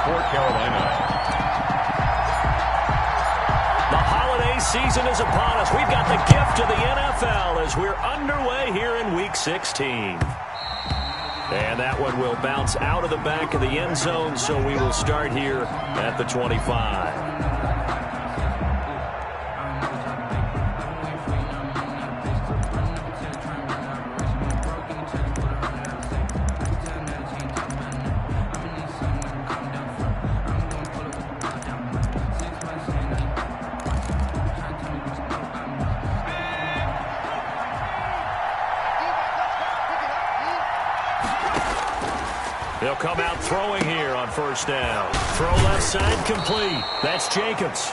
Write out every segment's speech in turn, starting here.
for Carolina. The holiday season is upon us. We've got the gift of the NFL as we're underway here in Week 16. And that one will bounce out of the back of the end zone, so we will start here at the 25. They'll come out throwing here on first down. Throw left side complete. That's Jacobs.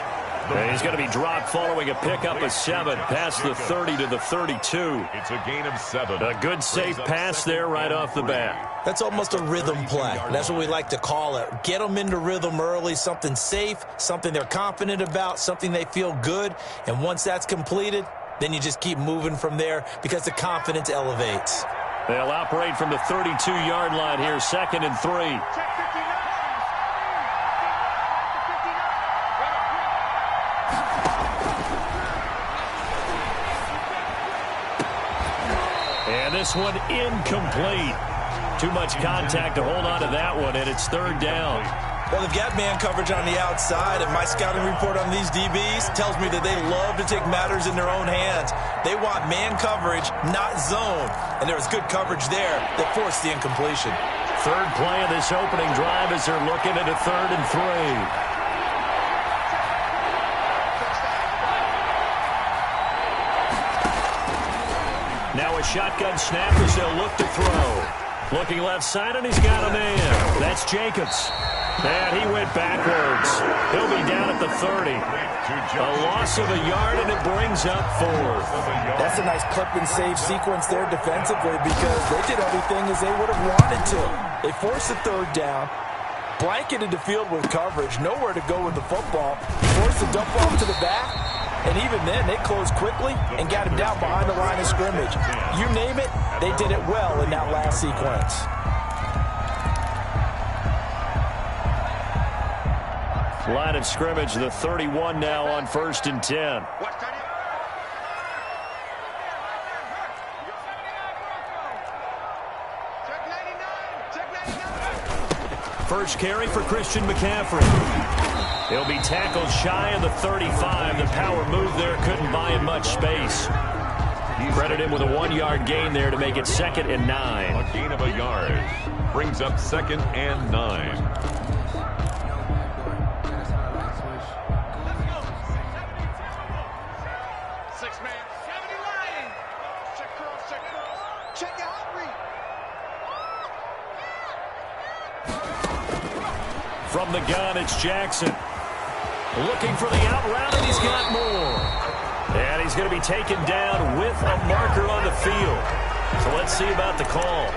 And he's going to be dropped following a pickup of 7 past the 30 to the 32. It's a gain of 7. A good safe pass there right off the bat. That's almost a rhythm play. That's what we like to call it. Get them into rhythm early, something safe, something they're confident about, something they feel good. And once that's completed, then you just keep moving from there because the confidence elevates. They'll operate from the 32-yard line here, 2nd and 3. And this one incomplete. Too much contact to hold on to that one, and it's 3rd down. Well, they've got man coverage on the outside, and my scouting report on these DBs tells me that they love to take matters in their own hands. They want man coverage, not zone. And there was good coverage there that forced the incompletion. 3rd play of this opening drive as they're looking at a 3rd and 3. Now a shotgun snap as they'll look to throw. Looking left side, and he's got a man. That's Jacobs. And he went backwards. He'll be down at the 30. A loss of a yard, and it brings up 4th. That's a nice clip and save sequence there defensively because they did everything as they would have wanted to. They forced the 3rd down, blanketed the field with coverage, nowhere to go with the football, forced the dump off to the back, and even then they closed quickly and got him down behind the line of scrimmage. You name it, they did it well in that last sequence. Line of scrimmage, the 31 now on 1st and 10. First carry for Christian McCaffrey. He'll be tackled shy of the 35. The power move there couldn't buy him much space. Credit him with a 1-yard gain there to make it 2nd and 9. A gain of a yard brings up 2nd and 9. From the gun, it's Jackson. Looking for the out route, and he's got more. And he's going to be taken down with a marker on the field. So let's see about the call.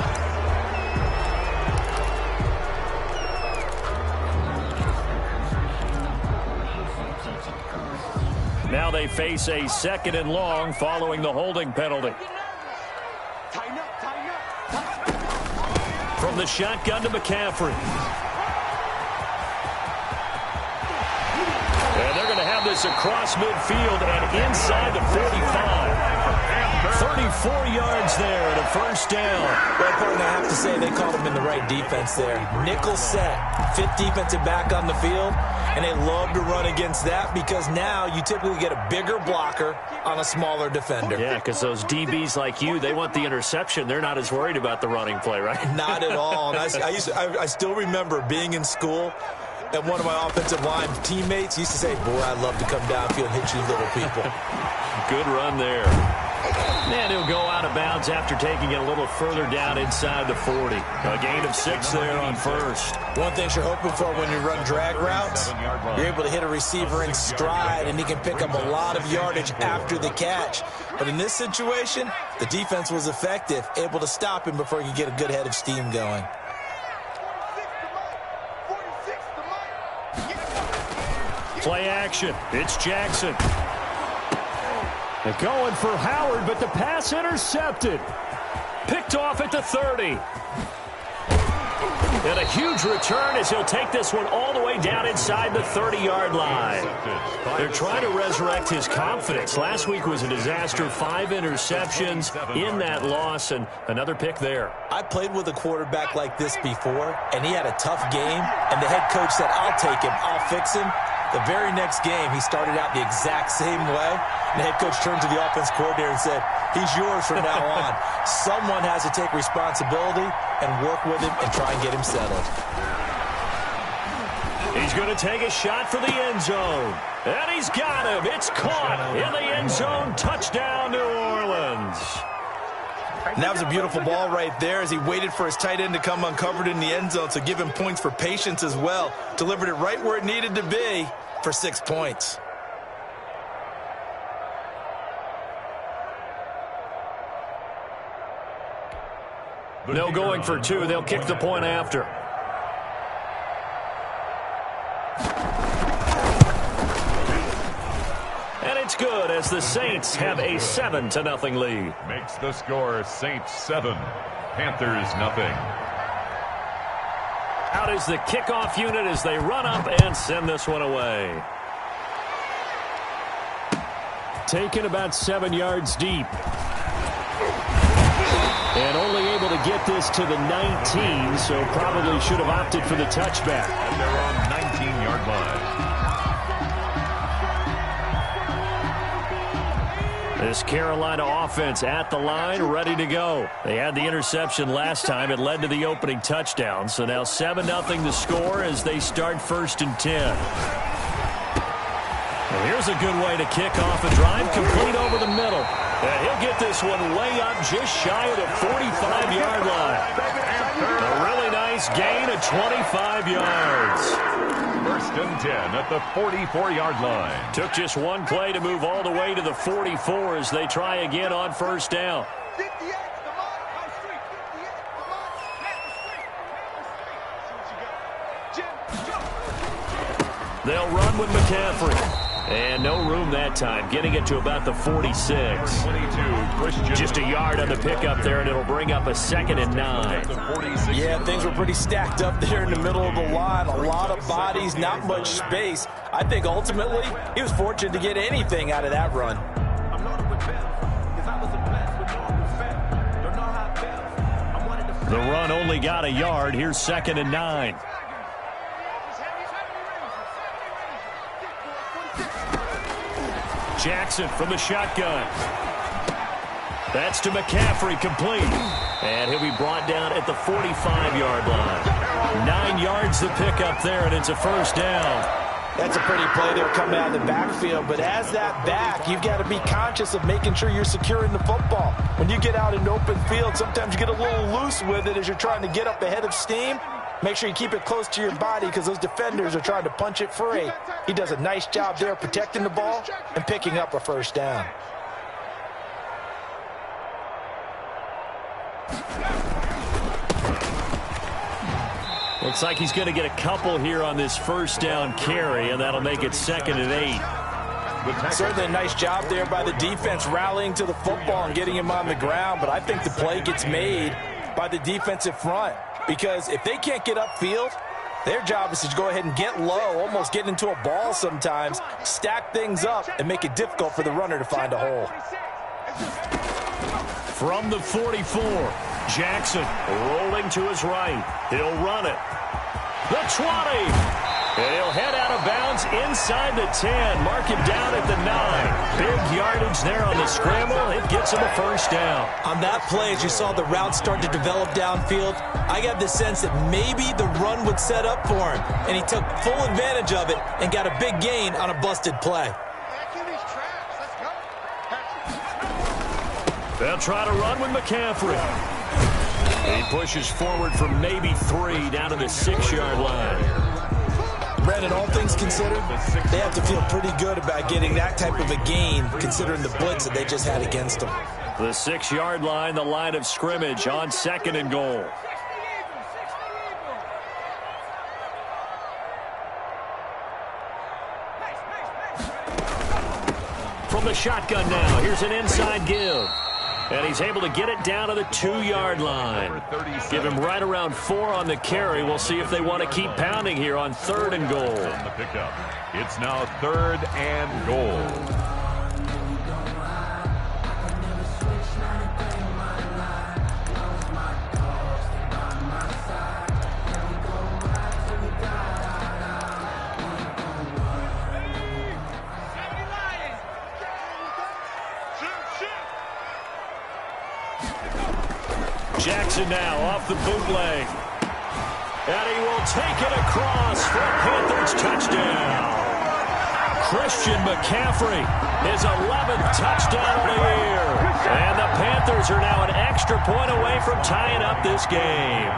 Now they face a 2nd and long following the holding penalty. From the shotgun to McCaffrey. And they're going to have this across midfield and inside the 45. 34 yards there and a 1st down. Well, partner, I have to say they called him in the right defense there. Nickel set, 5th defensive back on the field, and they love to run against that because now you typically get a bigger blocker on a smaller defender. Yeah, because those DBs like you, they want the interception. They're not as worried about the running play, right? Not at all. And I still remember being in school, and one of my offensive line teammates used to say, boy, I'd love to come downfield and hit you little people. Good run there. And he'll go out of bounds after taking it a little further down inside the 40. A gain of 6 there on 1st. One thing you're hoping for when you run drag routes, you're able to hit a receiver in stride, and he can pick up a lot of yardage after the catch. But in this situation, the defense was effective, able to stop him before he could get a good head of steam going. Play action. It's Jackson. They're going for Howard, but the pass intercepted. Picked off at the 30. And a huge return as he'll take this one all the way down inside the 30-yard line. They're trying to resurrect his confidence. Last week was a disaster. 5 interceptions in that loss, and another pick there. I played with a quarterback like this before, and he had a tough game, and the head coach said, I'll take him, I'll fix him. The very next game, he started out the exact same way. And the head coach turned to the offense coordinator and said, he's yours from now on. Someone has to take responsibility and work with him and try and get him settled. He's going to take a shot for the end zone. And he's got him. It's caught in the end zone. Touchdown, New Orleans. And that was a beautiful ball right there as he waited for his tight end to come uncovered in the end zone, so give him points for patience as well. Delivered it right where it needed to be for 6 points. No going for 2. They'll kick the point after. And it's good as the Saints have a 7-0 lead. Makes the score Saints 7, Panthers nothing. Out is the kickoff unit as they run up and send this one away. Taken about 7 yards deep. And only able to get this to the 19, so probably should have opted for the touchback. And they're on 19-yard line. This Carolina offense at the line, ready to go. They had the interception last time. It led to the opening touchdown. So now 7-0 the score as they start 1st and 10. And here's a good way to kick off a drive, complete over the middle. And he'll get this one way up just shy of the 45-yard line. A really nice gain of 25 yards. 1st and 10 at the 44-yard line. Took just one play to move all the way to the 44 as they try again on 1st down. They'll run with McCaffrey. And no room that time, getting it to about the 46. 22, just a yard on the pickup there, and it'll bring up a 2nd and 9. Yeah, things were pretty stacked up there in the middle of the line. A lot of bodies, not much space. I think ultimately he was fortunate to get anything out of that run. The run only got a yard. Here's 2nd and 9. Jackson from the shotgun. That's to McCaffrey, complete. And he'll be brought down at the 45-yard line. 9 yards to pick up there, and it's a 1st down. That's a pretty play there coming out of the backfield. But as that back, you've got to be conscious of making sure you're securing the football. When you get out in open field, sometimes you get a little loose with it as you're trying to get up ahead of steam. Make sure you keep it close to your body because those defenders are trying to punch it free. He does a nice job there protecting the ball and picking up a 1st down. Looks like he's going to get a couple here on this 1st down carry, and that'll make it 2nd and 8. Certainly a nice job there by the defense rallying to the football and getting him on the ground, but I think the play gets made by the defensive front. Because if they can't get upfield, their job is to go ahead and get low, almost get into a ball sometimes, stack things up, and make it difficult for the runner to find a hole. From the 44, Jackson rolling to his right. He'll run it. The 20. And he'll head out of bounds inside the 10. Mark him down at the 9. Big yardage there on the scramble. It gets him a 1st down. On that play, as you saw the route start to develop downfield, I got the sense that maybe the run would set up for him. And he took full advantage of it and got a big gain on a busted play. They'll try to run with McCaffrey. He pushes forward from maybe 3 down to the 6-yard line. Brandon, all things considered, they have to feel pretty good about getting that type of a gain, considering the blitz that they just had against them. The 6-yard line, the line of scrimmage on 2nd and goal. From the shotgun now, here's an inside give. And he's able to get it down to the 2-yard line. Give him right around 4 on the carry. We'll see if they want to keep pounding here on 3rd and goal. On the pickup. It's now 3rd and goal. Jackson now off the bootleg. And he will take it across for a Panthers touchdown. Christian McCaffrey, his 11th touchdown of the year. And the Panthers are now an extra point away from tying up this game.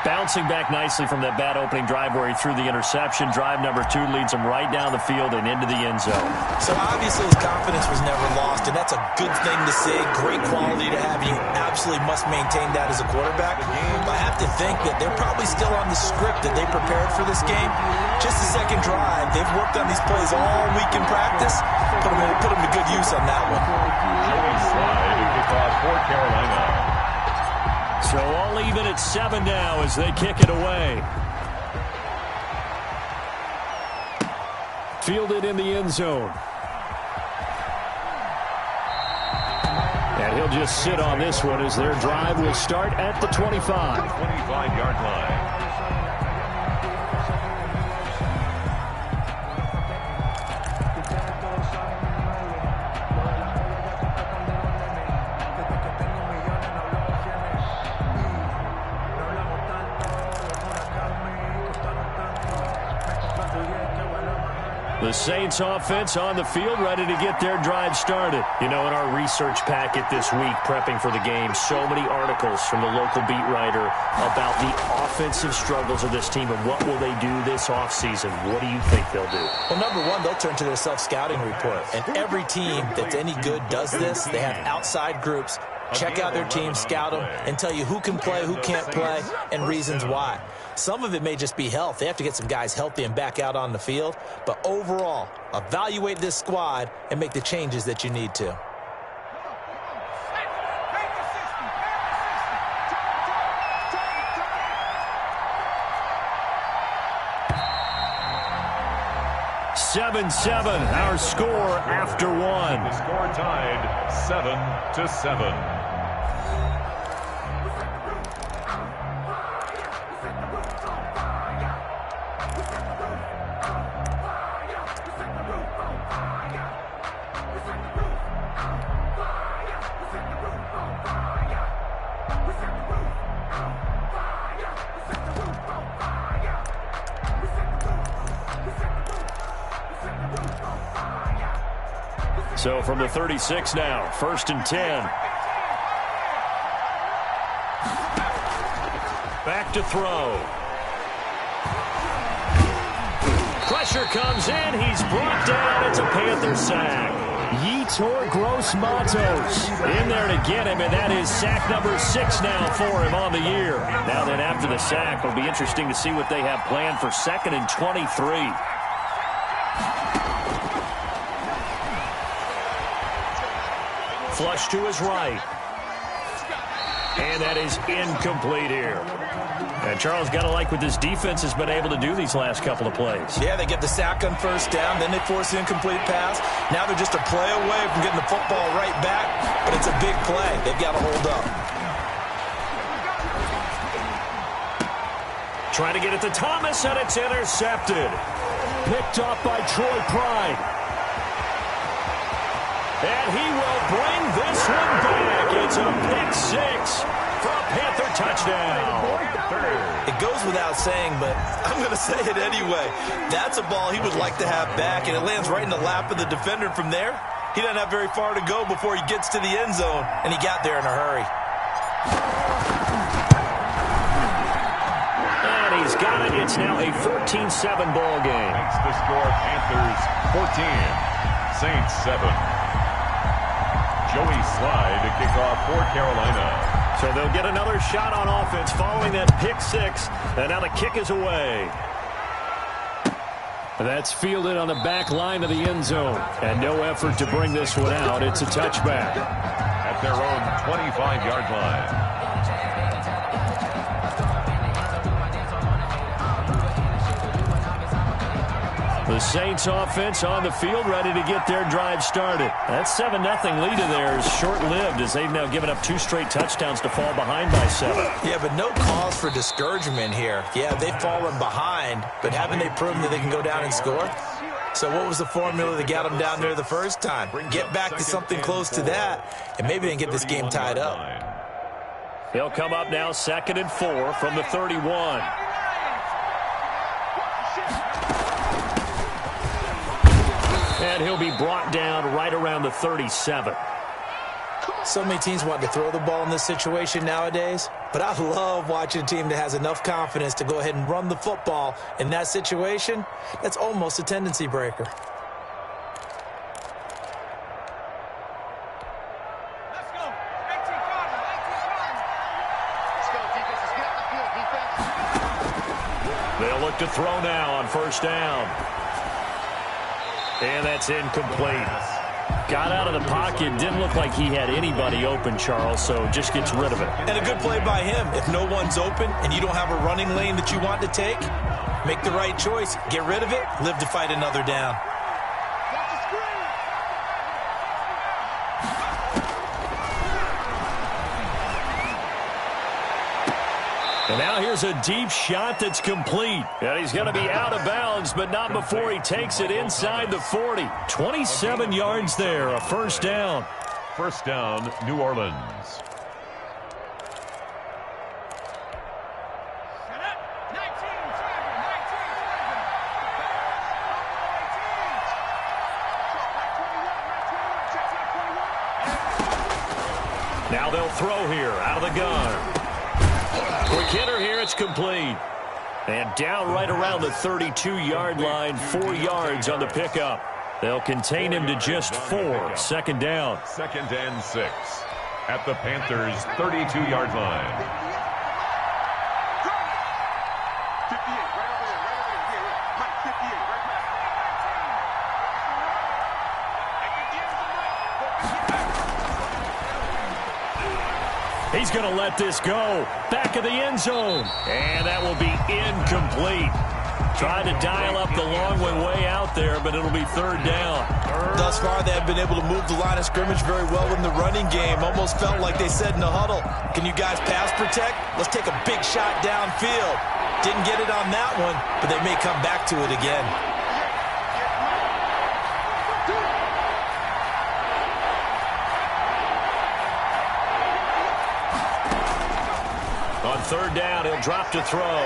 Bouncing back nicely from that bad opening drive where he threw the interception. Drive number 2 leads him right down the field and into the end zone. So obviously his confidence was never lost, and that's a good thing to see. Great quality to have. You absolutely must maintain that as a quarterback. But I have to think that they're probably still on the script that they prepared for this game. Just the second drive. They've worked on these plays all week in practice. Put them to good use on that one. Joey Slide to kick off for Carolina. So all even at 7 now as they kick it away. Fielded in the end zone. And he'll just sit on this one as their drive will start at the 25. 25-yard line. The Saints offense on the field, ready to get their drive started. You know, in our research packet this week, prepping for the game, so many articles from the local beat writer about the offensive struggles of this team and what will they do this offseason. What do you think they'll do? Well, number one, they'll turn to their self-scouting report. And every team that's any good does this. They have outside groups. Check out their team, scout them, and tell you who can play, who can't play, and reasons why. Some of it may just be health. They have to get some guys healthy and back out on the field. But overall, evaluate this squad and make the changes that you need to. Seven, our score after 1. The score tied 7-7. So from the 36 now, 1st and 10. Back to throw. Pressure comes in. He's brought down. It's a Panther sack. Yetur Gross-Matos in there to get him, and that is sack number 6 now for him on the year. Now then, after the sack, it'll be interesting to see what they have planned for 2nd and 23. Flush to his right. And that is incomplete here. And Charles, got to like what this defense has been able to do these last couple of plays. Yeah, they get the sack on 1st down, then they force the incomplete pass. Now they're just a play away from getting the football right back, but it's a big play. They've got to hold up. Trying to get it to Thomas, and it's intercepted. Picked off by Troy Pride. And he will bring this one back. It's a pick 6 for a Panther touchdown. It goes without saying, but I'm going to say it anyway. That's a ball he would like to have back, and it lands right in the lap of the defender from there. He doesn't have very far to go before he gets to the end zone, and he got there in a hurry. And he's got it. It's now a 14-7 ball game. Makes the score Panthers 14, Saints 7. Joey Slide to kick off for Carolina. So they'll get another shot on offense following that pick 6. And now the kick is away. That's fielded on the back line of the end zone. And no effort to bring this one out. It's a touchback. At their own 25-yard line. The Saints offense on the field, ready to get their drive started. That 7-0 lead of theirs short-lived as they've now given up 2 straight touchdowns to fall behind by 7. Yeah, but no cause for discouragement here. Yeah, they've fallen behind, but haven't they proven that they can go down and score? So what was the formula that got them down there the first time? Get back to something close to that, and maybe they can get this game tied up. They'll come up now 2nd and 4 from the 31. And he'll be brought down right around the 37. So many teams want to throw the ball in this situation nowadays, but I love watching a team that has enough confidence to go ahead and run the football in that situation. That's almost a tendency breaker. Let's go. 18 Carter. 18 Carter. Let's go, defense. Let's get up the field, defense. They'll look to throw now on 1st down. And that's incomplete. Got out of the pocket. Didn't look like he had anybody open, Charles, so just gets rid of it. And a good play by him. If no one's open and you don't have a running lane that you want to take, make the right choice. Get rid of it. Live to fight another down. Watch the screen. And now here's a deep shot that's complete. And he's going to be out of bounds, but not before he takes it inside the 40. 27 yards there, a 1st down. 1st down, New Orleans. Set up. 19, travel. 19, travel. Check 21, 21. Now they'll throw here out of the gun. Quick hitter here, it's complete. And down right around the 32-yard line, 4 yards on the pickup. They'll contain him to just 4, 2nd down. 2nd and 6 at the Panthers' 32-yard line. 58, right over there, yeah. Mike, 58, right back. He's going to let this go. Back of the end zone. And that will be incomplete. Trying to dial up the long way out there, but it'll be 3rd down. Thus far, they have been able to move the line of scrimmage very well in the running game. Almost felt like they said in the huddle, can you guys pass protect? Let's take a big shot downfield. Didn't get it on that one, but they may come back to it again. On 3rd down, he'll drop to throw.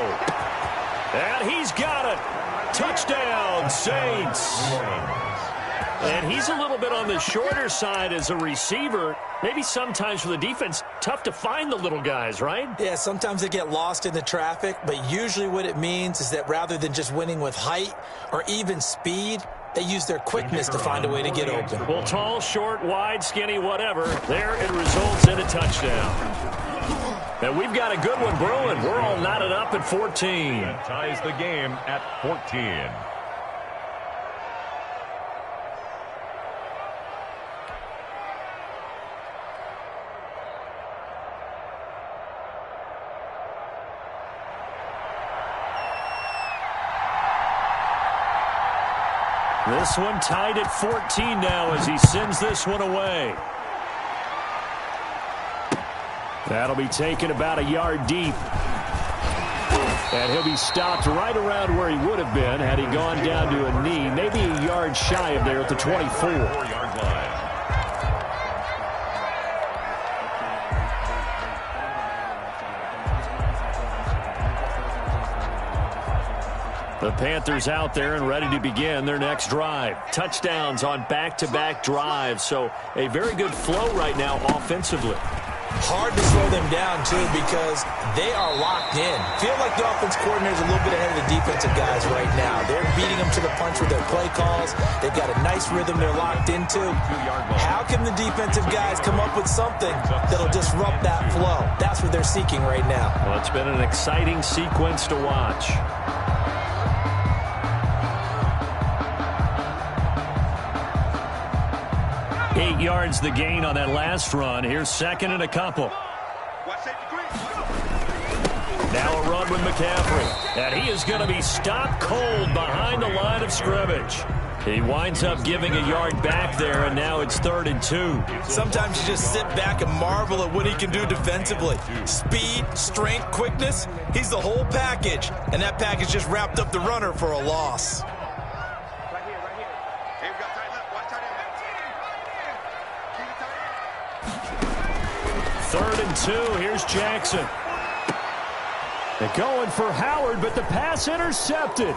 And he's got it. Touchdown, Saints. And he's a little bit on the shorter side as a receiver. Maybe sometimes for the defense, tough to find the little guys, right? Yeah, sometimes they get lost in the traffic, but usually what it means is that rather than just winning with height or even speed, they use their quickness to find a way to get open. Well, tall, short, wide, skinny, whatever, there it results in a touchdown. And we've got a good one brewing. We're all knotted up at 14. That ties the game at 14. This one tied at 14 now as he sends this one away. That'll be taken about a yard deep. And he'll be stopped right around where he would have been had he gone down to a knee, maybe a yard shy of there at the 24. 4-yard line. The Panthers out there and ready to begin their next drive. Touchdowns on back-to-back drives, so a very good flow right now offensively. Hard to slow them down, too, because they are locked in. Feel like the offense coordinator is a little bit ahead of the defensive guys right now. They're beating them to the punch with their play calls. They've got a nice rhythm they're locked into. How can the defensive guys come up with something that'll disrupt that flow? That's what they're seeking right now. Well, it's been an exciting sequence to watch. 8 yards the gain on that last run. Here's second and a couple. Now a run with McCaffrey. And he is going to be stopped cold behind the line of scrimmage. He winds up giving a yard back there, and now it's 3rd and 2. Sometimes you just sit back and marvel at what he can do defensively. Speed, strength, quickness, he's the whole package. And that package just wrapped up the runner for a loss. Third and 2, here's Jackson. They're going for Howard, but the pass intercepted.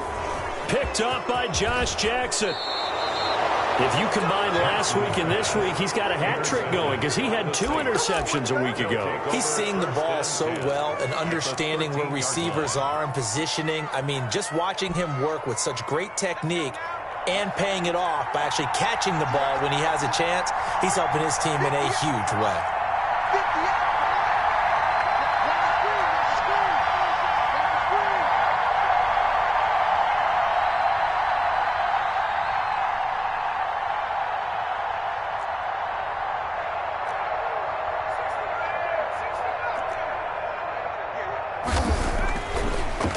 Picked up by Josh Jackson. If you combine last week and this week, he's got a hat trick going because he had 2 interceptions a week ago. He's seeing the ball so well and understanding where receivers are and positioning. I mean, just watching him work with such great technique and paying it off by actually catching the ball when he has a chance, he's helping his team in a huge way.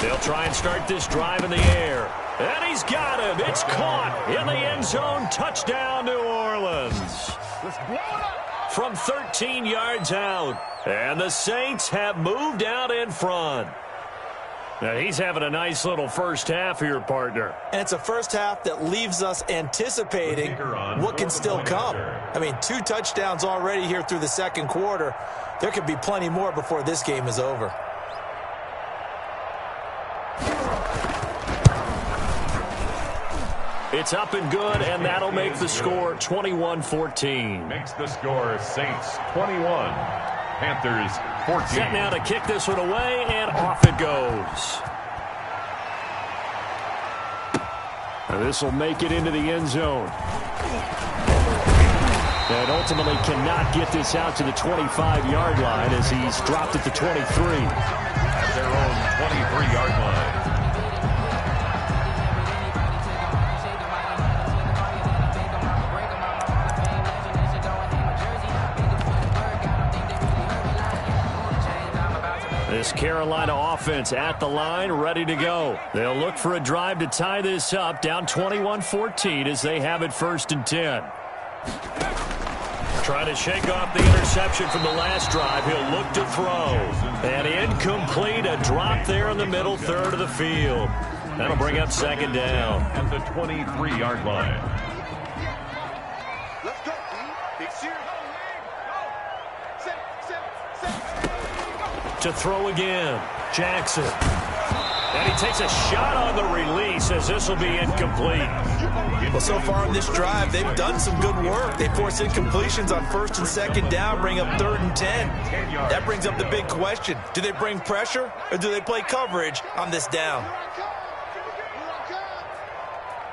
They'll try and start this drive in the air. And he's got him. It's caught in the end zone. Touchdown, New Orleans. From 13 yards out. And the Saints have moved out in front. Now, he's having a nice little first half here, partner. And it's a first half that leaves us anticipating what can still come. I mean, 2 touchdowns already here through the second quarter. There could be plenty more before this game is over. It's up and good, and that'll make the score 21-14. Makes the score Saints 21, Panthers 14. Set now to kick this one away, and off it goes. This will make it into the end zone. And ultimately cannot get this out to the 25-yard line as he's dropped at the 23. At their own 23-yard line. This Carolina offense at the line, ready to go. They'll look for a drive to tie this up, down 21-14 as they have it 1st and 10. Trying to shake off the interception from the last drive. He'll look to throw. And incomplete, a drop there in the middle third of the field. That'll bring up 2nd down. At the 23-yard line. Let's go, D. Big series. To throw again, Jackson. And he takes a shot on the release as this will be incomplete. Well, so far in this drive, they've done some good work. They force incompletions on 1st and 2nd down, bring up 3rd and 10. That brings up the big question. Do they bring pressure or do they play coverage on this down?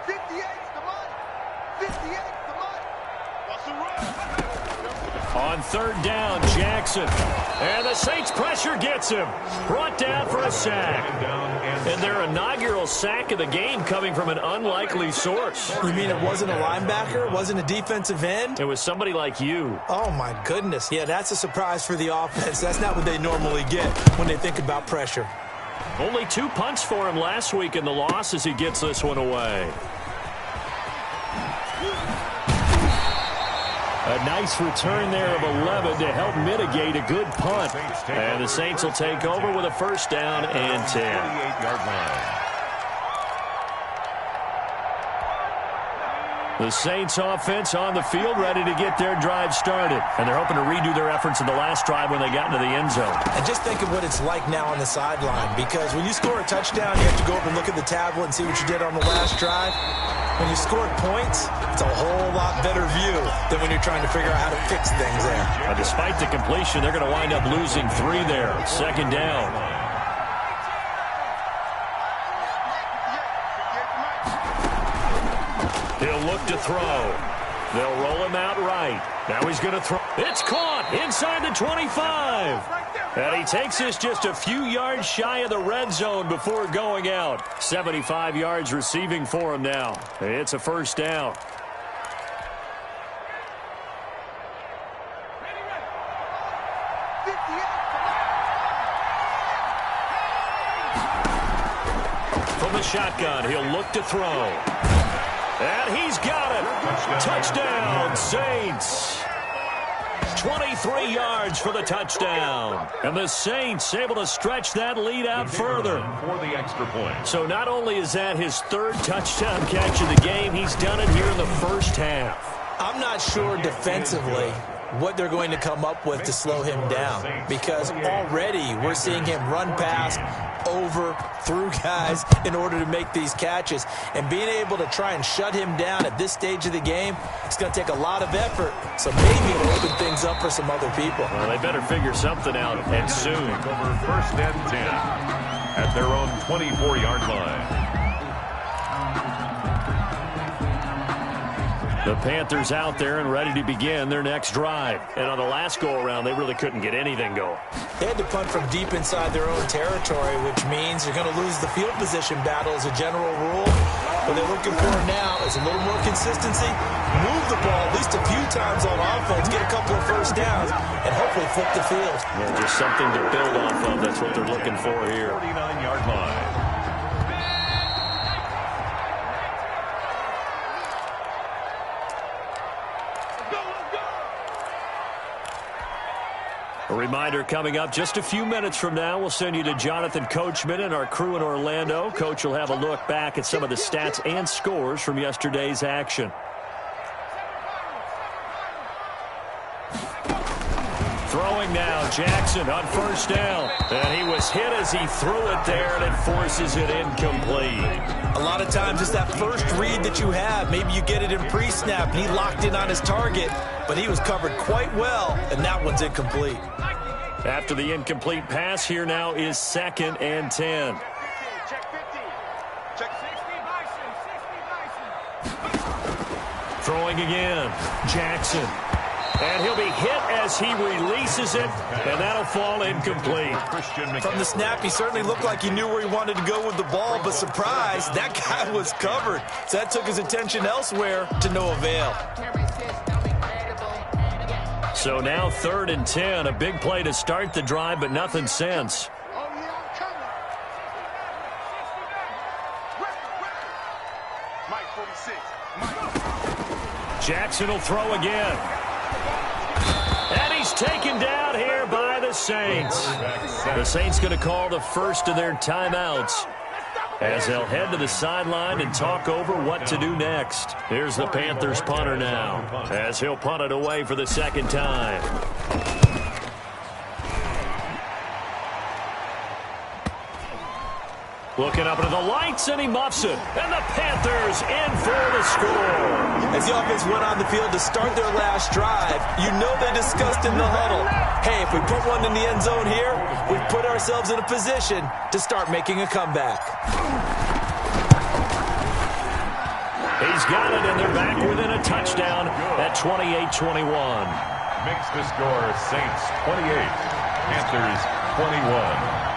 58's the money. 58's the money. What's the run? On 3rd down, Jackson. And the Saints pressure gets him. Brought down for a sack. And their inaugural sack of the game coming from an unlikely source. You mean it wasn't a linebacker? It wasn't a defensive end? It was somebody like you. Oh, my goodness. Yeah, that's a surprise for the offense. That's not what they normally get when they think about pressure. Only 2 punts for him last week in the loss as he gets this one away. A nice return there of 11 to help mitigate a good punt. And the Saints will take over with a 1st down and 10. 28-yard line. The Saints offense on the field ready to get their drive started. And they're hoping to redo their efforts in the last drive when they got into the end zone. And just think of what it's like now on the sideline, because when you score a touchdown, you have to go over and look at the tablet and see what you did on the last drive. When you scored points, it's a whole lot better view than when you're trying to figure out how to fix things there. Despite the completion, they're going to wind up losing 3 there. 2nd down. He'll look to throw. They'll roll him out right. Now he's going to throw. It's caught inside the 25. And he takes this just a few yards shy of the red zone before going out. 75 yards receiving for him now. It's a 1st down. From the shotgun, he'll look to throw. And he's got it. Touchdown, Saints. 23 yards for the touchdown. And the Saints able to stretch that lead out further. For the extra point. So not only is that his third touchdown catch of the game, he's done it here in the first half. I'm not sure defensively what they're going to come up with to slow him down, because already we're seeing him run past, over, through guys in order to make these catches. And being able to try and shut him down at this stage of the game, it's going to take a lot of effort. So maybe it'll open things up for some other people. Well, they better figure something out, and soon. Over first and 10 at their own 24-yard line. The Panthers out there and ready to begin their next drive. And on the last go-around, they really couldn't get anything going. They had to punt from deep inside their own territory, which means you're going to lose the field position battle as a general rule. What they're looking for now is a little more consistency, move the ball at least a few times on offense, get a couple of first downs, and hopefully flip the field. Yeah, just something to build off of. That's what they're looking for here. 49-yard line. A reminder coming up just a few minutes from now, we'll send you to Jonathan Coachman and our crew in Orlando. Coach will have a look back at some of the stats and scores from yesterday's action. Throwing now, Jackson on first down. And he was hit as he threw it there, and it forces it incomplete. A lot of times it's that first read that you have. Maybe you get it in pre-snap, and he locked in on his target, but he was covered quite well, and that one's incomplete. After the incomplete pass, here now is 2nd and 10. Check 50. Check 60 Bison. Throwing again, Jackson. And he'll be hit as he releases it, and that'll fall incomplete. From the snap, he certainly looked like he knew where he wanted to go with the ball, but surprise, that guy was covered. So that took his attention elsewhere to no avail. So now 3rd and 10, a big play to start the drive, but nothing since. Jackson will throw again. And he's taken down here by the Saints. The Saints going to call the first of their timeouts as they'll head to the sideline and talk over what to do next. Here's the Panthers punter now as he'll punt it away for the second time. Looking up into the lights, and he muffs it. And the Panthers in for the score. As the offense went on the field to start their last drive, you know they discussed in the huddle, hey, if we put one in the end zone here, we've put ourselves in a position to start making a comeback. He's got it, and they're back within a touchdown at 28-21. Makes the score Saints 28, Panthers 21.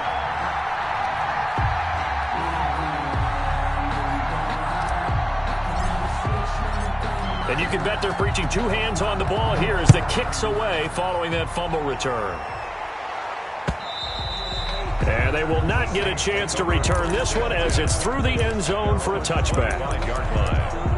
And you can bet they're preaching two hands on the ball here as the kick's away following that fumble return. And they will not get a chance to return this one as it's through the end zone for a touchback. 9-yard line.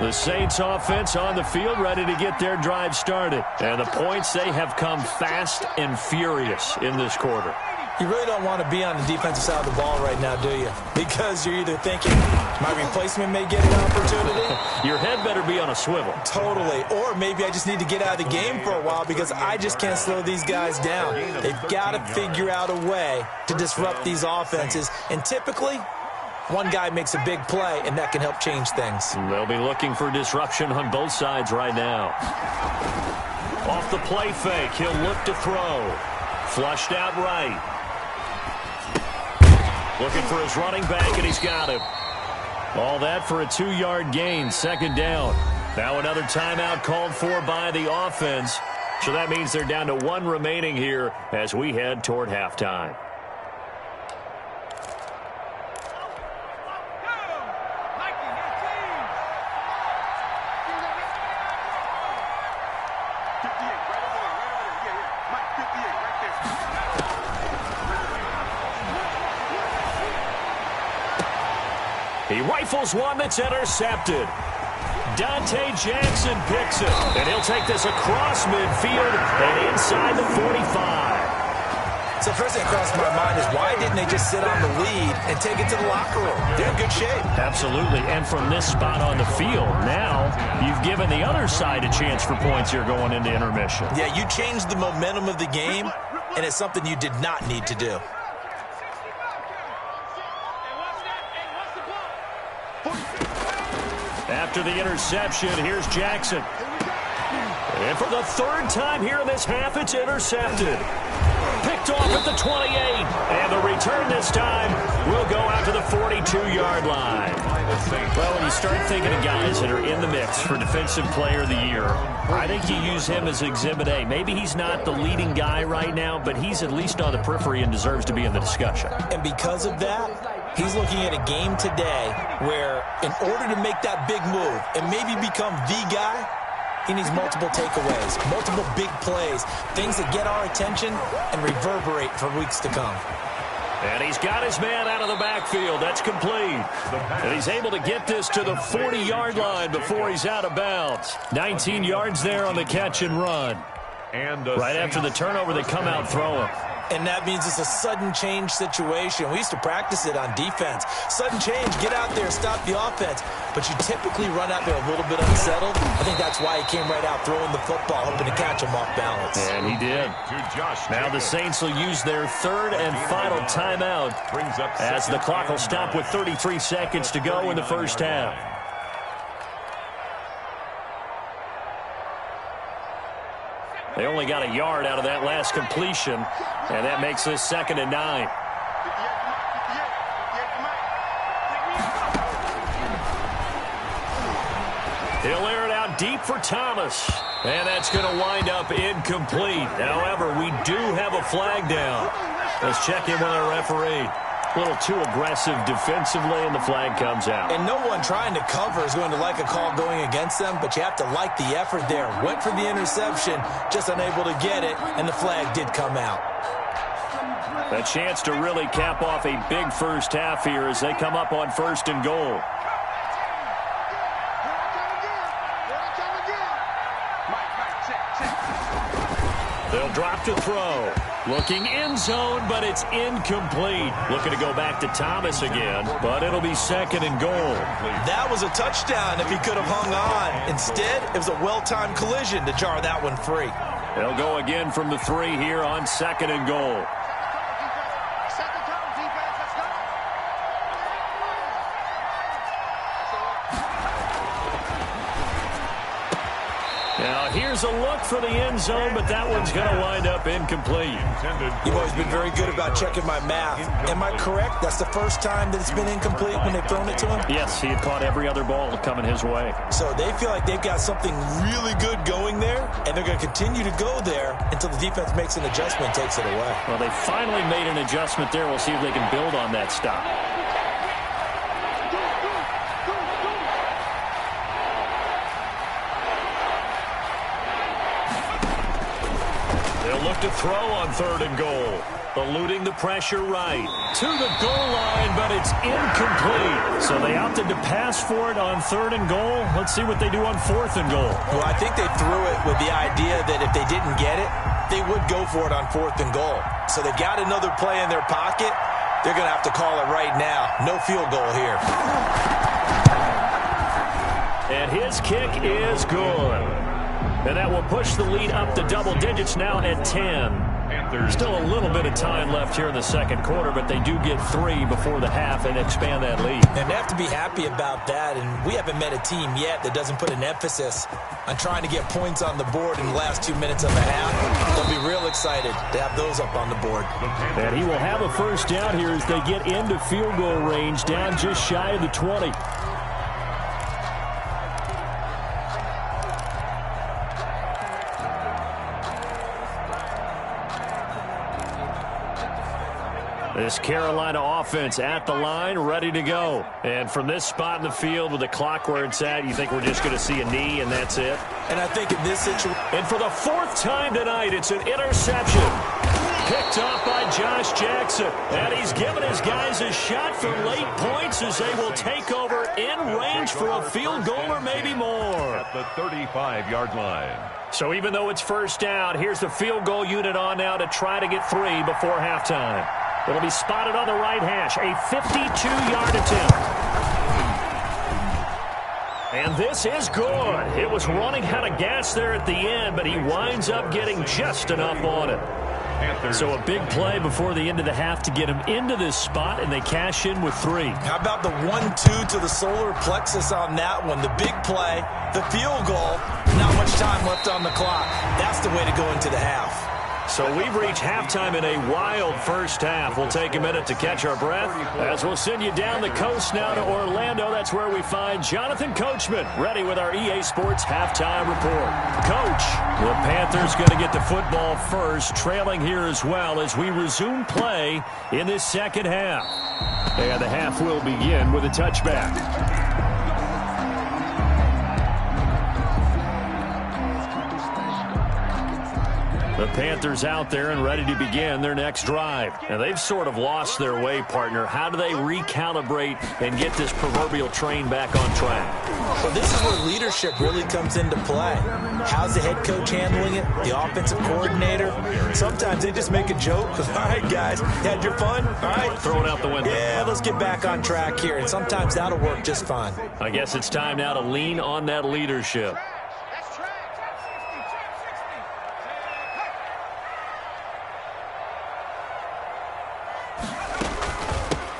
The Saints offense on the field ready to get their drive started. And the points, they have come fast and furious in this quarter. You really don't want to be on the defensive side of the ball right now, do you? Because you're either thinking, my replacement may get an opportunity. Your head better be on a swivel. Totally. Or maybe I just need to get out of the game for a while because I just can't slow these guys down. They've got to figure out a way to disrupt these offenses. And typically, one guy makes a big play, and that can help change things. They'll be looking for disruption on both sides right now. Off the play fake, he'll look to throw. Flushed out right. Looking for his running back, and he's got him. All that for a 2-yard gain, second down. Now another timeout called for by the offense. So that means they're down to one remaining here as we head toward halftime. He rifles one that's intercepted. Dante Jackson picks it, and he'll take this across midfield and inside the 45. So first thing that crossed my mind is why didn't they just sit on the lead and take it to the locker room? They're in good shape. Absolutely, and from this spot on the field, now you've given the other side a chance for points here going into intermission. Yeah, you changed the momentum of the game, and it's something you did not need to do. After the interception, here's Jackson. And for the third time here in this half, it's intercepted. Picked off at the 28. And the return this time will go out to the 42-yard line. Well, when you start thinking of guys that are in the mix for Defensive Player of the Year, I think you use him as Exhibit A. Maybe he's not the leading guy right now, but he's at least on the periphery and deserves to be in the discussion. And because of that, he's looking at a game today where in order to make that big move and maybe become the guy, he needs multiple takeaways, multiple big plays, things that get our attention and reverberate for weeks to come. And he's got his man out of the backfield. That's complete. And he's able to get this to the 40-yard line before he's out of bounds. 19 yards there on the catch and run. And right after the turnover, they come out throwing. And that means it's a sudden change situation. We used to practice it on defense. Sudden change, get out there, stop the offense. But you typically run out there a little bit unsettled. I think that's why he came right out throwing the football, hoping to catch him off balance. And he did. Now the Saints will use their third and final timeout as the clock will stop with 33 seconds to go in the first half. They only got a yard out of that last completion, and that makes this 2nd and 9. He'll air it out deep for Thomas, and that's going to wind up incomplete. However, we do have a flag down. Let's check in with our referee. A little too aggressive defensively, and the flag comes out. And no one trying to cover is going to like a call going against them, but you have to like the effort there. Went for the interception, just unable to get it, and the flag did come out. A chance to really cap off a big first half here as they come up on 1st and goal. They'll drop to throw. Looking end zone, but it's incomplete. Looking to go back to Thomas again, but it'll be 2nd and goal. That was a touchdown if he could have hung on. Instead, it was a well-timed collision to jar that one free. They'll go again from the 3 here on 2nd and goal. Now, here's a look for the end zone, but that one's going to wind up incomplete. You've always been very good about checking my math. Am I correct? That's the first time that it's been incomplete when they've thrown it to him? Yes, he had caught every other ball coming his way. So they feel like they've got something really good going there, and they're going to continue to go there until the defense makes an adjustment and takes it away. Well, they finally made an adjustment there. We'll see if they can build on that stop. Look to throw on 3rd and goal. Eluding the pressure right. To the goal line, but it's incomplete. So they opted to pass for it on 3rd and goal. Let's see what they do on 4th and goal. Well, I think they threw it with the idea that if they didn't get it, they would go for it on 4th and goal. So they've got another play in their pocket. They're going to have to call it right now. No field goal here. And his kick is good. And that will push the lead up to double digits now at 10. Still a little bit of time left here in the 2nd quarter, but they do get 3 before the half and expand that lead. And they have to be happy about that, and we haven't met a team yet that doesn't put an emphasis on trying to get points on the board in the last 2 minutes of the half. They'll be real excited to have those up on the board. And he will have a first down here as they get into field goal range, down just shy of the 20. This Carolina offense at the line, ready to go. And from this spot in the field with the clock where it's at, you think we're just going to see a knee and that's it? And I think in this situation... And for the 4th time tonight, it's an interception. Picked up by Josh Jackson. And he's given his guys a shot for late points as they will take over in range for a field goal or maybe more. At the 35-yard line. So even though it's first down, here's the field goal unit on now to try to get 3 before halftime. It'll be spotted on the right hash. A 52-yard attempt. And this is good. It was running out of gas there at the end, but he winds up getting just enough on it. So a big play before the end of the half to get him into this spot, and they cash in with 3. How about the 1-2 to the solar plexus on that one? The big play, the field goal, not much time left on the clock. That's the way to go into the half. So we've reached halftime in a wild first half. We'll take a minute to catch our breath as we'll send you down the coast now to Orlando. That's where we find Jonathan Coachman ready with our EA Sports halftime report. Coach, the Panthers going to get the football first, trailing here as well as we resume play in this second half. And the half will begin with a touchback. The Panthers out there and ready to begin their next drive. Now, they've sort of lost their way, partner. How do they recalibrate and get this proverbial train back on track? Well, this is where leadership really comes into play. How's the head coach handling it? The offensive coordinator? Sometimes they just make a joke. All right, guys, had your fun? All right. Throw it out the window. Yeah, let's get back on track here. And sometimes that'll work just fine. I guess it's time now to lean on that leadership.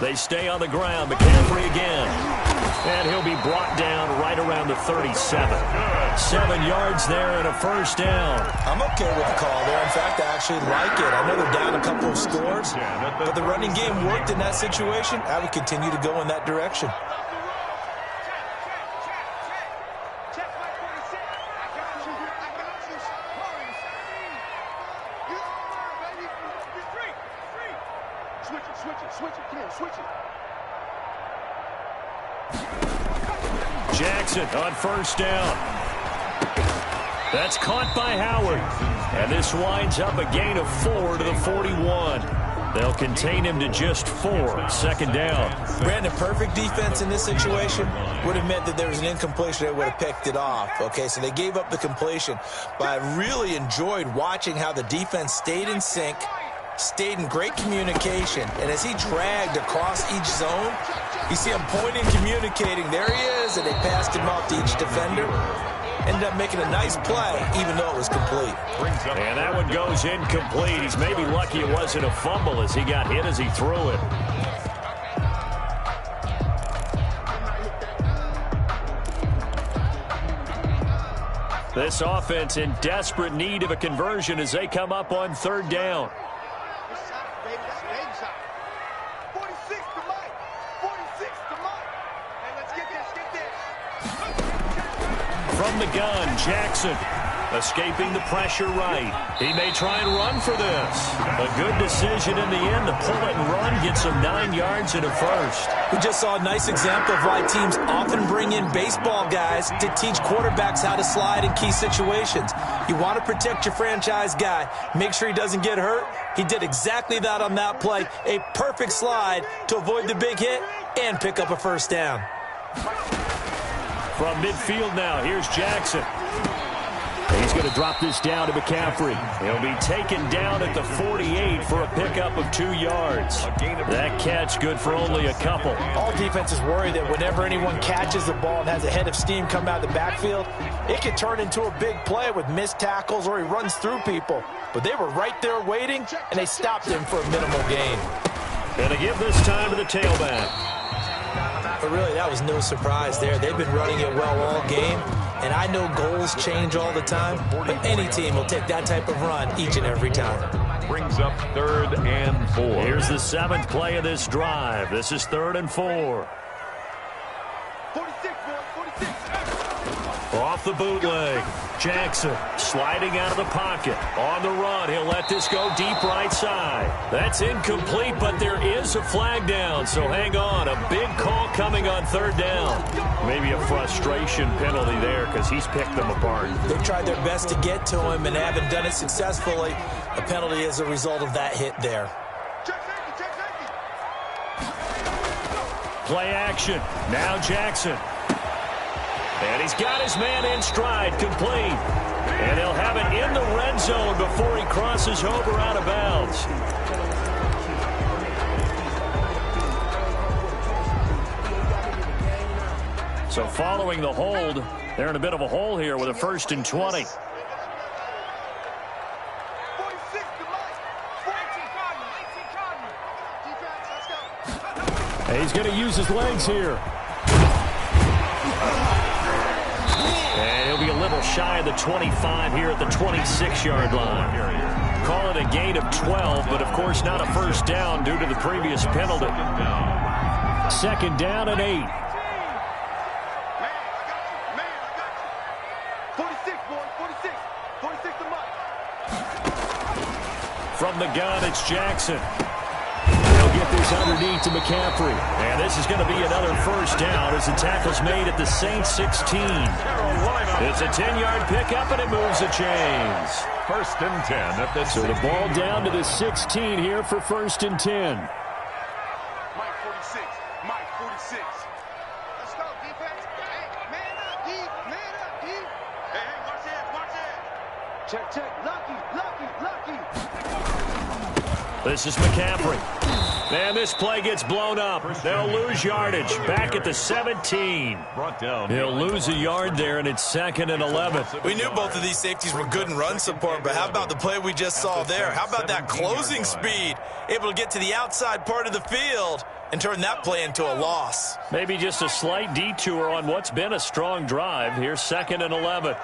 They stay on the ground. McCaffrey again. And he'll be brought down right around the 37. 7 yards there and a first down. I'm okay with the call there. In fact, I actually like it. I know they're down a couple of scores, but the running game worked in that situation. I would continue to go in that direction. Jackson on first down. That's caught by Howard. And this winds up a gain of 4 to the 41. They'll contain him to just 4. Second down. Brandon, perfect defense in this situation would have meant that there was an incompletion. They would have picked it off. Okay, so they gave up the completion. But I really enjoyed watching how the defense stayed in sync, stayed in great communication. And as he dragged across each zone, you see him pointing, communicating. There he is, and they passed him off to each defender. Ended up making a nice play, even though it was complete. And that one goes incomplete. He's maybe lucky it wasn't a fumble as he got hit as he threw it. This offense in desperate need of a conversion as they come up on third down. From the gun, Jackson escaping the pressure right. He may try and run for this. A good decision in the end to pull it and run, get some 9 yards and a first. We just saw a nice example of why teams often bring in baseball guys to teach quarterbacks how to slide in key situations. You want to protect your franchise guy. Make sure he doesn't get hurt. He did exactly that on that play. A perfect slide to avoid the big hit and pick up a first down. From midfield now, here's Jackson. He's going to drop this down to McCaffrey. He'll be taken down at the 48 for a pickup of 2 yards. That catch good for only a couple. All defenses worry that whenever anyone catches the ball and has a head of steam come out of the backfield, it can turn into a big play with missed tackles or he runs through people. But they were right there waiting, and they stopped him for a minimal gain. And to give this time to the tailback. But really, that was no surprise there. They've been running it well all game. And I know goals change all the time, but any team will take that type of run each and every time. Brings up 3rd and 4. Here's the 7th play of this drive. This is 3rd and 4. 46, boy, 46. Off the bootleg. Jackson sliding out of the pocket. On the run, he'll let this go deep right side. That's incomplete, but there is a flag down, so hang on. A big call coming on third down. Maybe a frustration penalty there because he's picked them apart. They tried their best to get to him and haven't done it successfully. A penalty as a result of that hit there. Play action. Now Jackson. And he's got his man in stride, complete. And he'll have it in the red zone before he crosses over out of bounds. So following the hold, they're in a bit of a hole here with a 1st and 20. He's going to use his legs here. And he'll be a little shy of the 25 here at the 26-yard line. Call it a gain of 12, but of course not a first down due to the previous penalty. 2nd down and 8. From the gun, it's Jackson. They'll get this underneath to McCaffrey. And this is going to be another first down as the tackle's made at the Saints 16. It's a 10-yard pickup, and it moves the chains. 1st and 10 at the So the ball down to the 16 here for 1st and 10. Mike 46. Mike 46. Let's go, defense. Hey, man up, deep. Man up, deep. Hey, watch it, watch it. Check. Lucky. This is McCaffrey. Man, this play gets blown up. They'll lose yardage. Back at the 17. brought down. He'll lose a yard there, and it's 2nd and 11. We knew both of these safeties were good in run support, but how about the play we just saw there? How about that closing speed? Able to get to the outside part of the field and turn that play into a loss. Maybe just a slight detour on what's been a strong drive. Here's 2nd and 11.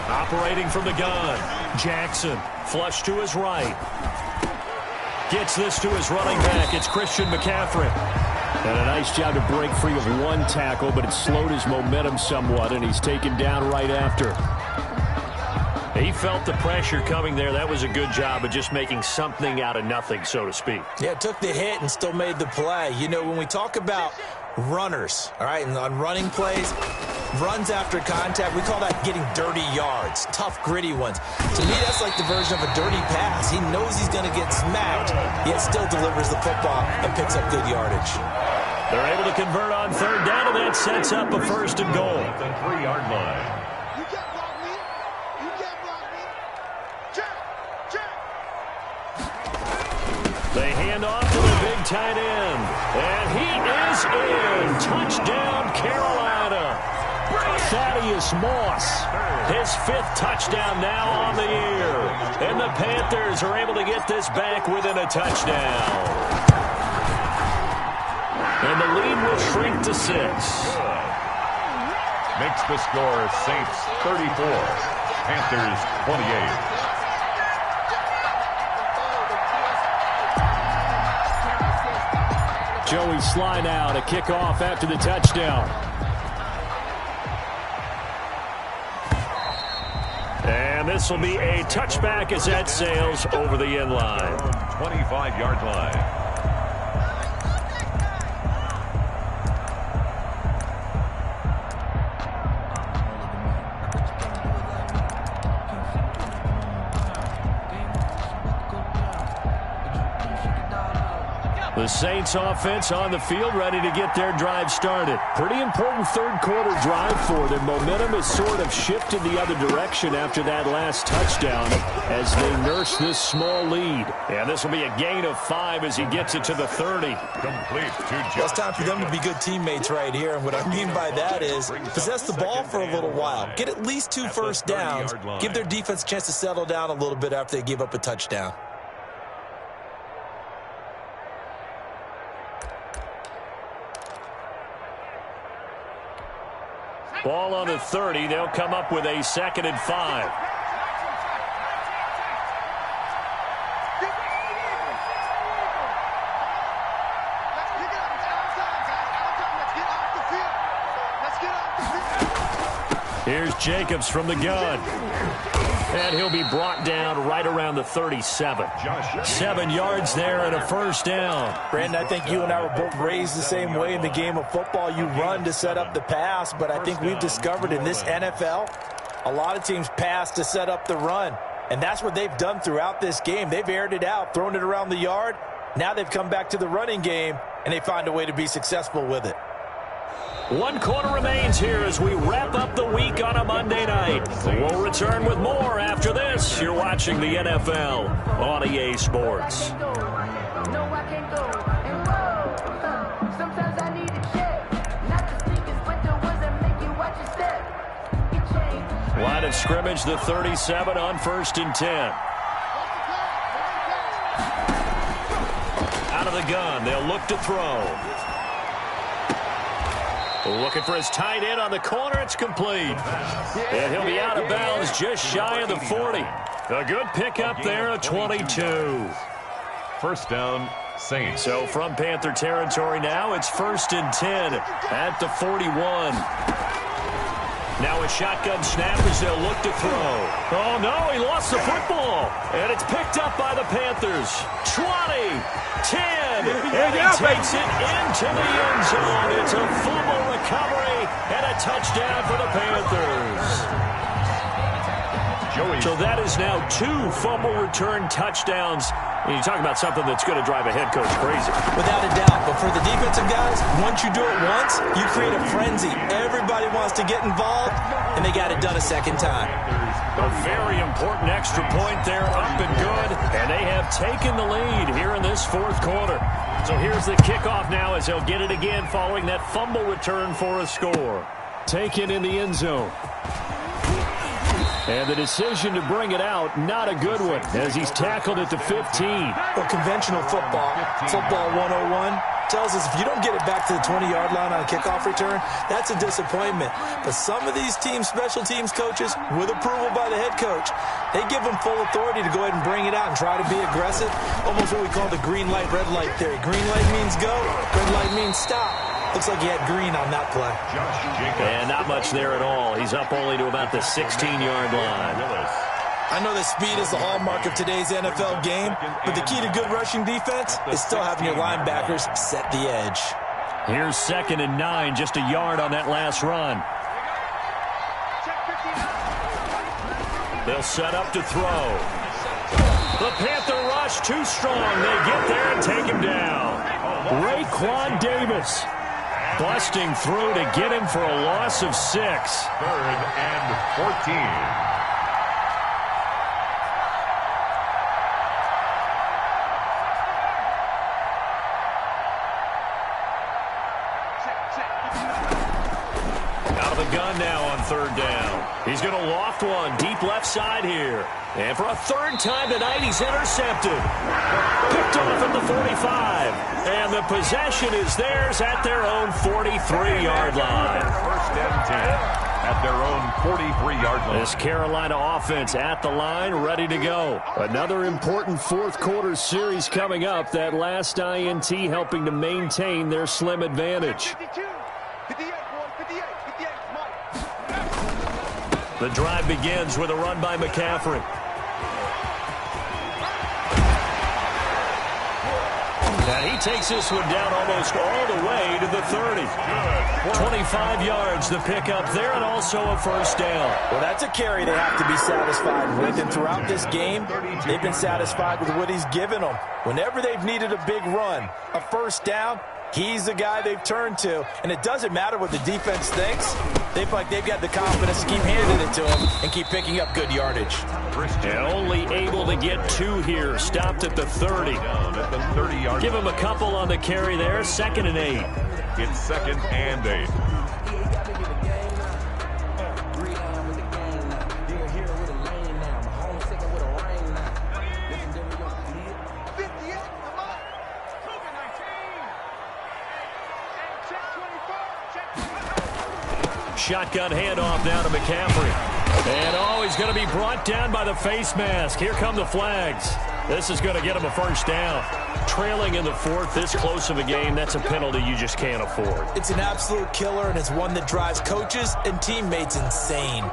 Operating from the gun. Jackson, flush to his right. Gets this to his running back. It's Christian McCaffrey. And a nice job to break free of one tackle, but it slowed his momentum somewhat, and he's taken down right after. He felt the pressure coming there. That was a good job of just making something out of nothing, so to speak. Yeah, took the hit and still made the play. You know, when we talk about runners, all right, and on running plays, runs after contact, we call that getting dirty yards, tough, gritty ones. To me, that's like the version of a dirty pass. He knows he's going to get smacked, yet still delivers the football and picks up good yardage. They're able to convert on 3rd down, and that sets up a 1st and goal. At the 3-yard line. You can't block me. You can't block me. Check. They hand off to the big tight end. And he is in. Touchdown, Carolina. Thaddeus Moss, his 5th touchdown now on the year. And the Panthers are able to get this back within a touchdown. And the lead will shrink to 6. Makes the score Saints 34, Panthers 28. Joey Sly now to kick off after the touchdown. And this will be a touchback as that sails over the end line. 25-yard line. The Saints offense on the field ready to get their drive started. Pretty important 3rd quarter drive for them. Momentum has sort of shifted the other direction after that last touchdown as they nurse this small lead. And this will be a gain of 5 as he gets it to the 30. Complete to Josh. Well, it's time for them to be good teammates right here. And what I mean by that is possess the ball for a little while. Get at least 2 first downs. Give their defense a chance to settle down a little bit after they give up a touchdown. Ball on the 30. They'll come up with a 2nd and 5. Here's Jacobs from the gun. And he'll be brought down right around the 37. 7 yards there and a first down. Brandon, I think you and I were both raised the same way in the game of football. You run to set up the pass, but I think we've discovered in this NFL, a lot of teams pass to set up the run. And that's what they've done throughout this game. They've aired it out, thrown it around the yard. Now they've come back to the running game, and they find a way to be successful with it. 1 quarter remains here as we wrap up the week on a Monday night. We'll return with more after this. You're watching the NFL on EA Sports. Line of scrimmage, the 37 on 1st and 10. Out of the gun, they'll look to throw. Looking for his tight end on the corner. It's complete. And he'll be out of bounds just shy of the 40. A good pickup there, a 22. First down, Saints. So from Panther territory now, it's 1st and 10 at the 41. Now a shotgun snap as they'll look to throw. Oh, no, he lost the football. And it's picked up by the Panthers. 20, 10, and he takes it into the end zone. It's a fumble recovery and a touchdown for the Panthers. So that is now 2 fumble return touchdowns. And you talk about something that's going to drive a head coach crazy. Without a doubt. But for the defensive guys, once you do it once, you create a frenzy. Everybody wants to get involved, and they got it done a second time. A very important extra point there, up and good. And they have taken the lead here in this 4th quarter. So here's the kickoff now as they'll get it again following that fumble return for a score. Taken in the end zone. And the decision to bring it out, not a good one, as he's tackled at the 15. Well, conventional football 101, tells us if you don't get it back to the 20-yard line on a kickoff return, that's a disappointment. But some of these special teams coaches, with approval by the head coach, they give them full authority to go ahead and bring it out and try to be aggressive, almost what we call the green light, red light theory. Green light means go, red light means stop. Looks like he had green on that play. And not much there at all. He's up only to about the 16-yard line. I know that speed is the hallmark of today's NFL game, but the key to good rushing defense is still having your linebackers set the edge. Here's 2nd and 9, just a yard on that last run. They'll set up to throw. The Panther rush too strong. They get there and take him down. Raekwon Davis busting through to get him for a loss of 6. 3rd and 14. Out of the gun now on 3rd down. He's going to loft one deep left side here. And for a 3rd time tonight, he's intercepted. Picked off at the 45. And the possession is theirs at their own 43-yard line. 1st and 10 at their own 43-yard line. This Carolina offense at the line, ready to go. Another important 4th quarter series coming up. That last INT helping to maintain their slim advantage. 52, 58, boy, 58, 58, Mike. The drive begins with a run by McCaffrey. And he takes this one down almost all the way to the 30. 25 yards the pickup there, and also a 1st down. Well, that's a carry they have to be satisfied with. And throughout this game, they've been satisfied with what he's given them. Whenever they've needed a big run, a 1st down, he's the guy they've turned to. And it doesn't matter what the defense thinks. They've got the confidence to keep handing it to him and keep picking up good yardage. And only able to get 2 here. Stopped at the 30. Give him a couple on the carry there. 2nd and 8. It's 2nd and 8. Shotgun handoff now to McCaffrey. And he's going to be brought down by the face mask. Here come the flags. This is going to get him a 1st down. trailing in the fourth, this close of a game, that's a penalty you just can't afford. It's an absolute killer, and it's one that drives coaches and teammates insane.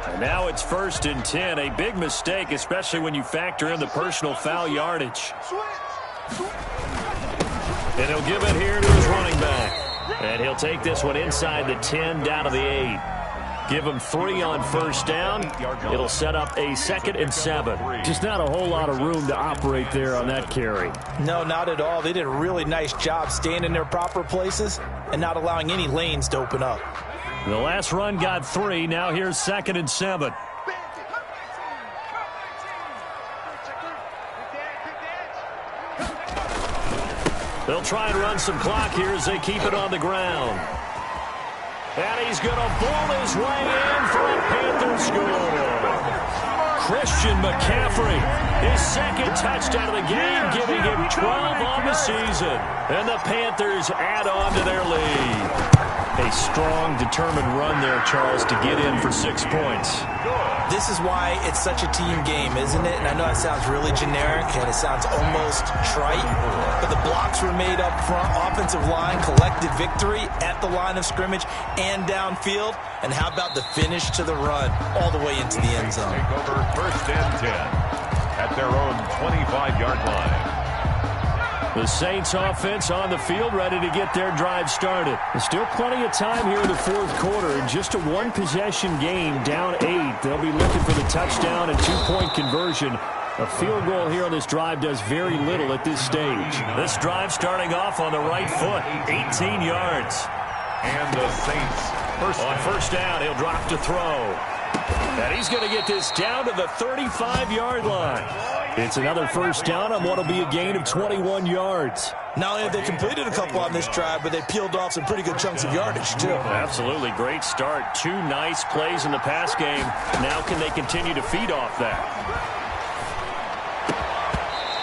And now it's 1st and 10, a big mistake, especially when you factor in the personal foul yardage. And he'll give it here to his running back. And he'll take this one inside the 10, down to the 8. Give him 3 on 1st down. It'll set up a 2nd and 7. Just not a whole lot of room to operate there on that carry. No, not at all. They did a really nice job staying in their proper places and not allowing any lanes to open up. The last run got 3. Now here's 2nd and 7. They'll try and run some clock here as they keep it on the ground. And he's going to bowl his way in for a Panther score. Christian McCaffrey, his 2nd touchdown of the game, giving him 12 on the season. And the Panthers add on to their lead. A strong, determined run there, Charles, to get in for 6 points. This is why it's such a team game, isn't it? And I know it sounds really generic and it sounds almost trite, but the blocks were made up front. Offensive line collected victory at the line of scrimmage and downfield. And how about the finish to the run all the way into the end zone? Take over 1st and 10 at their own 25-yard line. The Saints offense on the field, ready to get their drive started. There's still plenty of time here in the 4th quarter. In just a 1-possession game, down 8. They'll be looking for the touchdown and 2-point conversion. A field goal here on this drive does very little at this stage. This drive starting off on the right foot, 18 yards. And the Saints on 1st down, he'll drop to throw. And he's going to get this down to the 35-yard line. It's another 1st down on what will be a gain of 21 yards. Not only have they completed a couple on this drive, but they peeled off some pretty good chunks of yardage, too. Absolutely. Great start. 2 nice plays in the pass game. Now can they continue to feed off that?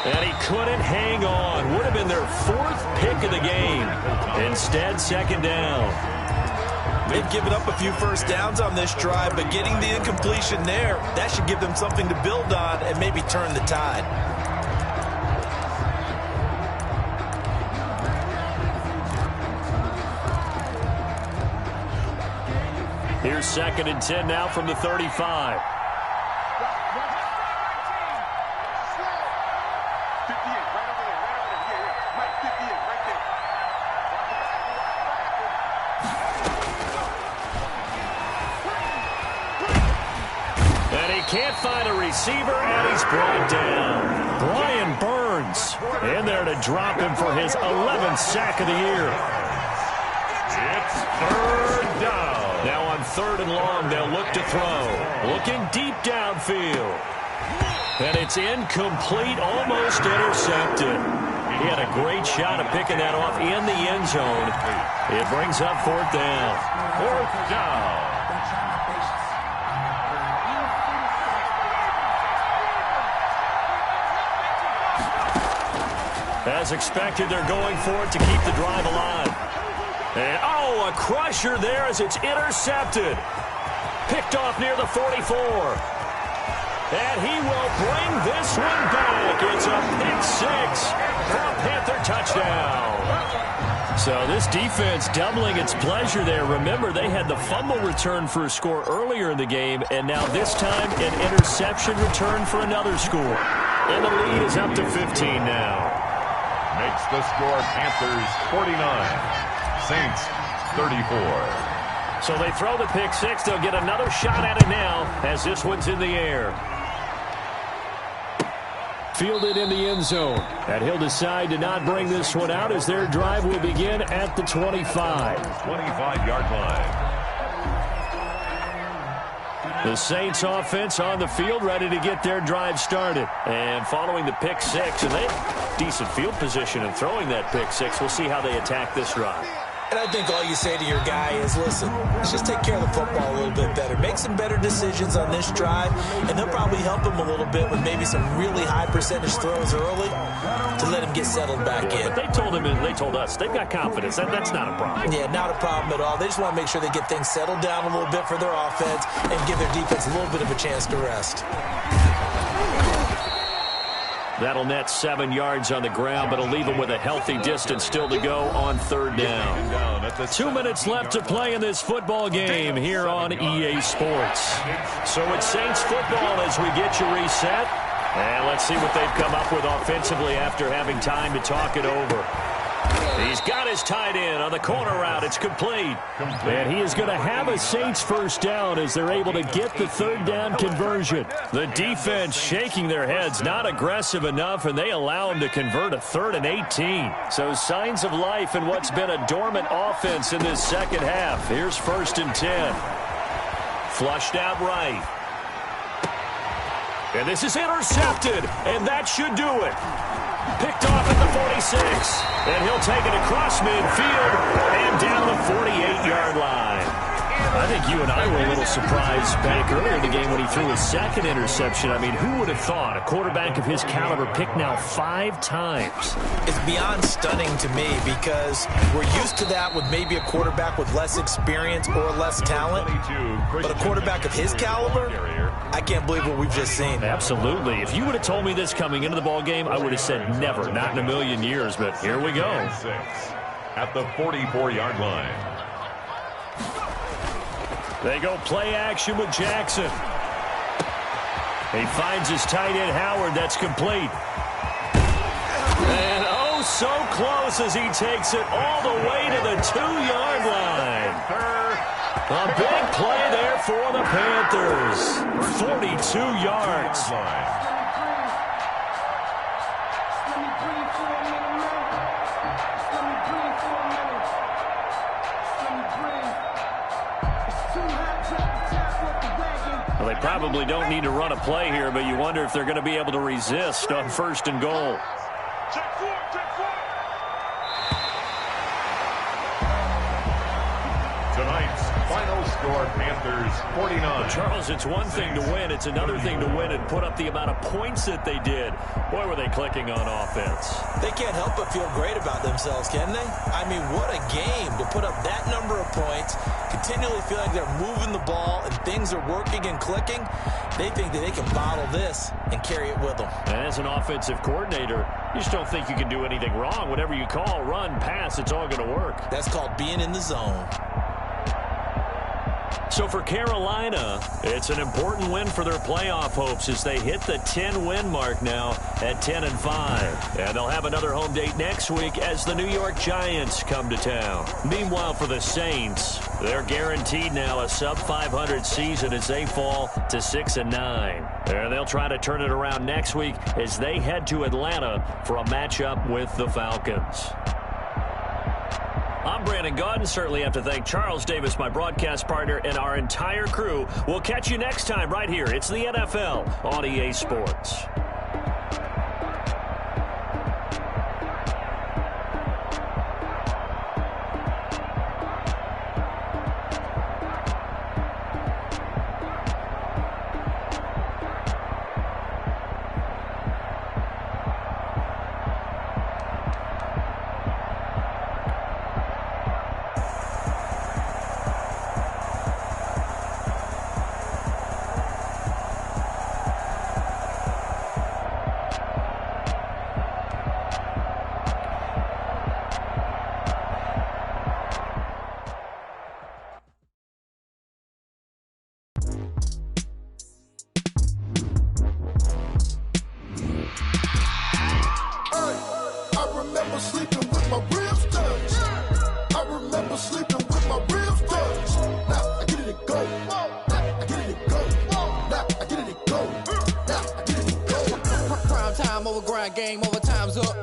And he couldn't hang on. Would have been their 4th pick of the game. Instead, 2nd down. They've given up a few 1st downs on this drive, but getting the incompletion there, that should give them something to build on and maybe turn the tide. Here's 2nd and 10 now from the 35. Can't find a receiver, and he's brought down. Brian Burns in there to drop him for his 11th sack of the year. It's 3rd down. Now on 3rd and long, they'll look to throw. Looking deep downfield. And it's incomplete, almost intercepted. He had a great shot at picking that off in the end zone. It brings up 4th down. 4th down. As expected, they're going for it to keep the drive alive. And, oh, a crusher there as it's intercepted. Picked off near the 44. And he will bring this one back. It's a pick 6 for a Panther touchdown. So this defense doubling its pleasure there. Remember, they had the fumble return for a score earlier in the game, and now this time an interception return for another score. And the lead is up to 15 now. Makes the score Panthers 49, Saints 34. So they throw the pick 6. They'll get another shot at it now as this one's in the air. Fielded in the end zone. And he'll decide to not bring this one out as their drive will begin at the 25. 25-yard line. The Saints offense on the field ready to get their drive started. And following the pick 6, and they have decent field position in throwing that pick 6. We'll see how they attack this drive. And I think all you say to your guy is, listen, let's just take care of the football a little bit better. Make some better decisions on this drive, and they'll probably help him a little bit with maybe some really high percentage throws early to let him get settled back in. But they told him and they told us they've got confidence. That's not a problem. Yeah, not a problem at all. They just want to make sure they get things settled down a little bit for their offense and give their defense a little bit of a chance to rest. That'll net 7 yards on the ground, but it'll leave him with a healthy distance still to go on third down. 2 minutes left to play in this football game here on EA Sports. So it's Saints football as we get you reset. And let's see what they've come up with offensively after having time to talk it over. He's got his tight end on the corner route. It's complete. And he is going to have a Saints first down as they're able to get the third down conversion. The defense shaking their heads, not aggressive enough, and they allow him to convert a 3rd and 18. So signs of life in what's been a dormant offense in this second half. Here's 1st and 10. Flushed out right. And this is intercepted, and that should do it. Picked off at the 46, and he'll take it across midfield and down the 48-yard line. I think you and I were a little surprised back earlier in the game when he threw his 2nd interception. I mean, who would have thought a quarterback of his caliber picked now 5 times? It's beyond stunning to me because we're used to that with maybe a quarterback with less experience or less talent. But a quarterback of his caliber, I can't believe what we've just seen. Absolutely. If you would have told me this coming into the ball game, I would have said never, not in a million years. But here we go. At the 44-yard line. They go play action with Jackson. He finds his tight end Howard. That's complete. And oh, so close as he takes it all the way to the 2-yard line. A big play there for the Panthers. 42 yards. Well, they probably don't need to run a play here, but you wonder if they're going to be able to resist on 1st and goal. Tonight's final score, Panthers 49. Charles, it's one thing to win. It's another thing to win and put up the amount of points that they did. Boy, were they clicking on offense. They can't help but feel great about themselves, can they? I mean, what a game to put up that number of points, continually feel like they're moving the ball and things are working and clicking. They think that they can bottle this and carry it with them. And as an offensive coordinator, you just don't think you can do anything wrong. Whatever you call, run, pass, it's all going to work. That's called being in the zone. So for Carolina, it's an important win for their playoff hopes as they hit the 10-win mark now at 10-5. And they'll have another home date next week as the New York Giants come to town. Meanwhile, for the Saints, they're guaranteed now a sub-500 season as they fall to 6-9. And they'll try to turn it around next week as they head to Atlanta for a matchup with the Falcons. I'm Brandon Gaudin. Certainly have to thank Charles Davis, my broadcast partner, and our entire crew. We'll catch you next time right here. It's the NFL on EA Sports. Game over, time's up.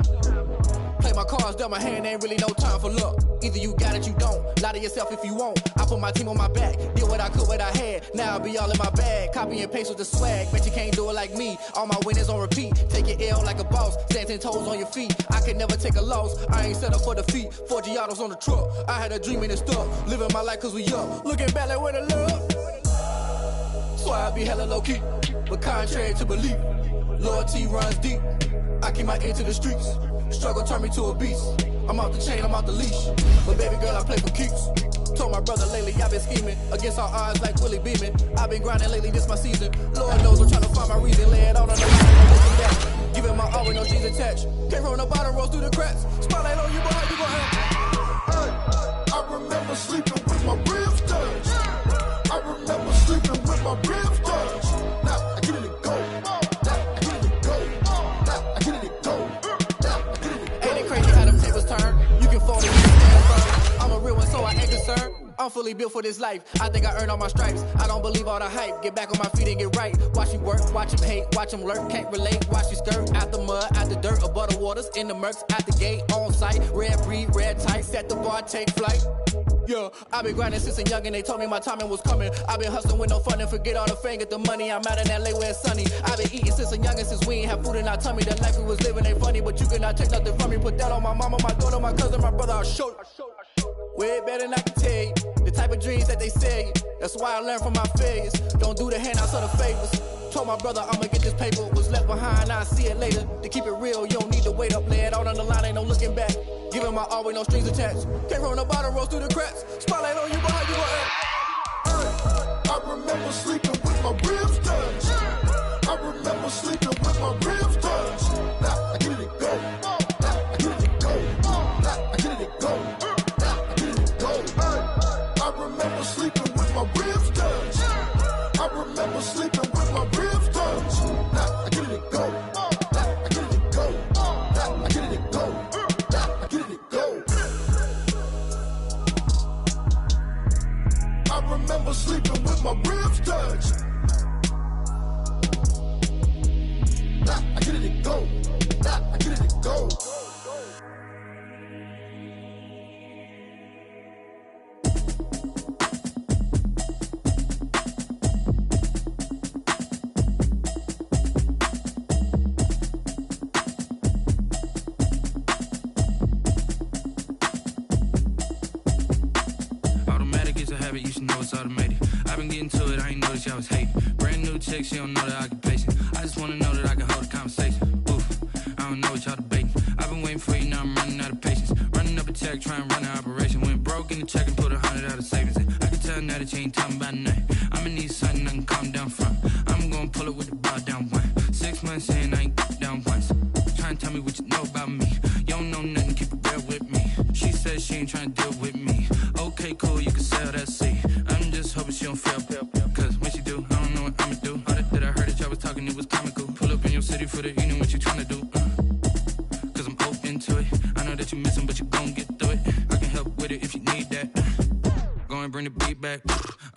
Play my cards, dealt my hand, ain't really no time for luck. Either you got it, you don't. Lie to yourself if you won't. I put my team on my back, did what I could, what I had. Now I'll be all in my bag. Copy and paste with the swag. Bet you can't do it like me. All my winners on repeat. Take your L like a boss. Stand 10 toes on your feet. I can never take a loss. I ain't set up for defeat. 4 Giottos on the truck. I had a dream and it stuck. Living my life cause we up. Looking back like where the love. So I be hella low key. But contrary to belief, loyalty runs deep. I keep my ear to the streets. Struggle turned me to a beast. I'm off the chain, I'm off the leash. But baby girl, I play for keeps. Told my brother lately, I've been scheming. Against all odds like Willie Beeman. I've been grinding lately, this my season. Lord knows I'm trying to find my reason. Lay it out on the line, looking back. Give it my all with no strings attached. Came from the bottom, rose through the cracks. Spotlight on you, but how you gon' act? Hey, I remember sleeping with my ribs touched. I remember sleeping with my ribs touched. Now I get it to go. Now I get it to go. Now I get it to go. Now I get it to go. Ain't it crazy how them tables turn? You can fold it, you can stand firm. I'm a real one, so I ain't concerned. I'm fully built for this life. I think I earned all my stripes. I don't believe all the hype. Get back on my feet and get right. Watch you work, watch him hate, watch him lurk. Can't relate, watch you skirt. Out the mud, out the dirt, above the waters, in the murks, out the gate, on site. Red breed, red tight, set the bar, take flight. Yeah, I been grinding since a youngin', they told me my timing was coming. I been hustling with no fun and forget all the fame, get the money. I'm out in LA where it's sunny. I been eating since a youngin', since we ain't have food in our tummy. The life we was living ain't funny, but you cannot take nothing from me. Put that on my mama, my daughter, my cousin, my brother, I'll show you. Way better than I can tell you. The type of dreams that they sell you. That's why I learned from my failures. Don't do the handouts or the favors. Told my brother I'ma get this paper. Was left behind, I'll see it later. To keep it real, you don't need to wait up. Lay it out on the line, ain't no looking back. Giving my all with no strings attached. Came from the bottom, rose through the cracks. Spotlight on you, but how you gon' act? Hey, I remember sleeping with my ribs touched. I remember sleeping with my ribs touched. Now I get it to go. Now I get it to go. Now I get it to go. Now I get it to go. Hey, I remember sleeping with my ribs touched. I remember sleeping with my ribs touched. Now I get it to go. Now I get it to go. Now I get it to go. Now I get it to go. I remember sleeping with my ribs touched. Now I get it to go. Now I get it to go. You should know it's automated. I've been getting to it, I ain't noticed y'all was hating. Brand new chick, she don't know the occupation. I just wanna know that I can hold a conversation. Oof, I don't know what y'all debating. I've been waiting for you, now I'm running out of patience. Running up a check, trying to run an operation. Went broke in the check and put 100 out of savings in. I can tell now that you ain't talking about nothing. I'ma need something I can calm down from. I'm gonna pull it with the bar down one. 6 months in, I ain't down once. Trying to tell me what you know about me. You don't know nothing, keep it real with me. She said she ain't trying to deal with me. Okay, cool, you can sell that seat. I'm just hoping she don't fail. Cause when she do, I don't know what I'ma do. All that I heard that y'all was talking, it was comical. Pull up in your city for the evening, what you trying to do? Cause I'm open to it. I know that you missing, but you gon' get through it. I can help with it if you need that. Go and bring the beat back.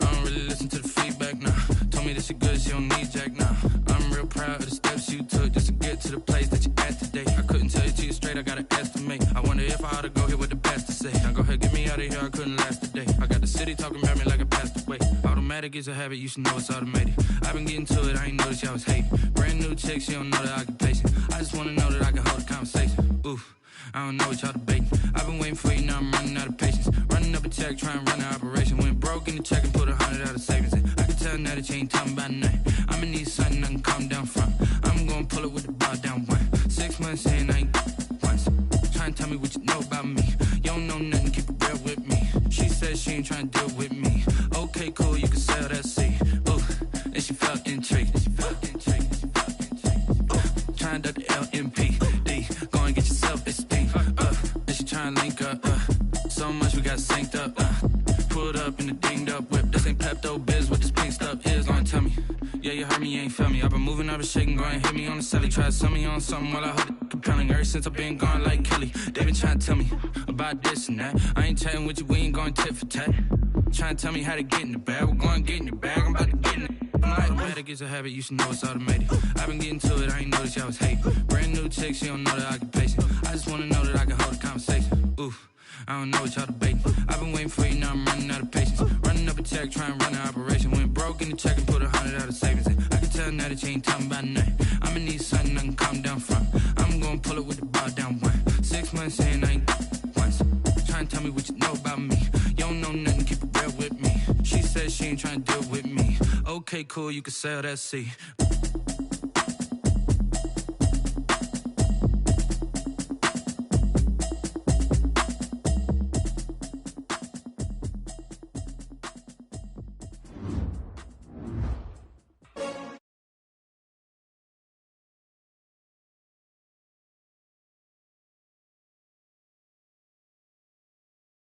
I don't really listen to the feedback, nah. Told me that she good, she don't need jack, nah. I'm real proud of the steps you took just to get to the place that you at today. I couldn't tell you to you straight, I gotta estimate. I wonder if I ought to go here with the pastor say. Now go ahead, get me out of here, I couldn't last a day. I got the city talking about me like I passed away. Automatic is a habit, you should know it's automated. I've been getting to it, I ain't noticed y'all was hating. Brand new chick, she don't know the occupation. I just wanna know that I can hold a conversation. Oof, I don't know what y'all debating. I've been waiting for you, now I'm running out of patience. Running up a check, trying to run an operation. Went broke in the check and put 100 out of savings in. I can tell now that you ain't talking about nothing. I'ma need something I can calm down from. I'm gonna pull it with the bar down one. 6 months in, I ain't once. Trying to tell me what you know about me. You don't know nothing, keep it real with me. She said she ain't trying to deal with me. Okay, cool, you can sell that seat. Ooh, and she felt intrigued. Trying to the LMPD. Go and get yourself esteem. And she trying to link up. So much we got synced up. Pulled up in the dinged up whip. This ain't Pepto Biz, what this pink stuff is. Gonna tell me. Yeah, you heard me, you ain't felt me. I've been moving, I've been shaking, go and hit me on the celly. Try to sell me on something while I hold it compelling. Ever since I've been gone like Kelly, they been trying to tell me about this and that. I ain't chatting with you, we ain't going tit for tat. Trying to tell me how to get in the bag, we're going to get in the bag, I'm about to get in it. Automatic is a habit, you should know it's automated. I've been getting to it, I ain't noticed y'all was hating. Brand new chick, she don't know the occupation. I just wanna know that I can hold a conversation. Oof, I don't know what y'all debating. I've been waiting for you, now I'm running out of patience. Running up a check, trying to run an operation. Went broke in the check and put 100 out of savings in. I can tell now that you ain't talking about nothing. I'ma need something I can calm down from. I'm gonna pull it with the bar down one. 6 months in, I ain't once. Trying to tell me what you know about me. You don't know nothing, keep it real with me. She said she ain't trying to deal with me. Okay, cool, you can sell that seat.